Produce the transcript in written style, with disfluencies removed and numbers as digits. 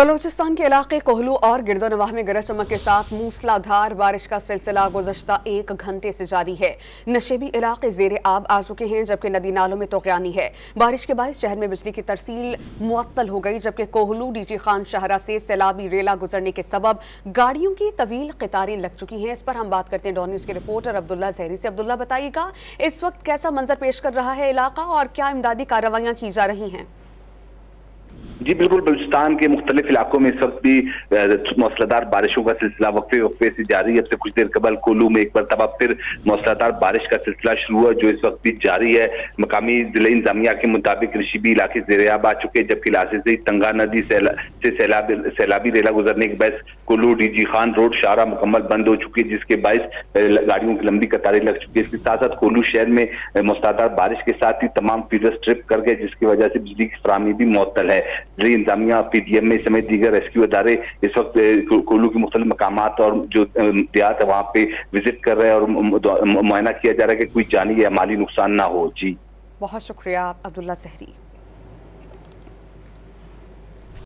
बलूचिस्तान के इलाके कोहलू और गिरदोनवाह में गरज चमक के साथ मूसलाधार बारिश का सिलसिला गुज़श्ता 1 घंटे से जारी है। नशेबी इलाके ज़ेरे आब आ चुके हैं, जबकि नदी नालों में तोग़यानी है। बारिश के बायस शहर में बिजली की तरसील मुअत्तल हो गई, जबकि कोहलू डीजी खान शाहरा से सैलाबी रेला गुजरने के सबब गाड़ियों की तवील कतारें लग चुकी हैं। इस पर हम बात करते हैं डॉन न्यूज़ के रिपोर्टर अब्दुल्ला ज़हरी से। अब्दुल्ला, बताइएगा इस वक्त कैसा मंजर पेश कर रहा है इलाका और क्या इमदादी कार्रवाइयां की जा रही हैं? जी बिल्कुल, बलूचिस्तान के मुख्तलिफ इलाकों में इस वक्त भी मौसलाधार बारिशों का सिलसिला वक्फे वक्फे से जारी है। अब से कुछ देर कबल कोलू में एक मरतबा फिर मौसलाधार बारिश का सिलसिला शुरू हुआ, जो इस वक्त भी जारी है। मकामी जिला इंतजामिया के मुताबिक रिशिबी इलाके ज़ेरे-आब आ चुके हैं, जबकि इलाके से तंगा नदी से सैलाबी रेला गुजरने के बायस कोलू डीजी खान रोड शाहरा मुकम्मल बंद हो चुकी है, जिसके बायस गाड़ियों की लंबी कतारें लग चुकी है। इसके साथ साथ कोलू शहर में मौसलाधार बारिश के साथ ही तमाम फीडर स्ट्रिप कर गए, जिसकी वजह से बिजली की फराहमी भी मुअत्तल है। जिला इंतजामिया, PDM समेत दीगर रेस्क्यू अदारे इस वक्त कोलू के मुख्तलिफ मकामात और जो देहात है वहाँ पे विजिट कर रहे हैं और मुआयना किया जा रहा है कि कोई जानी या माली नुकसान ना हो। जी बहुत शुक्रिया अब्दुल्ला ज़हरी।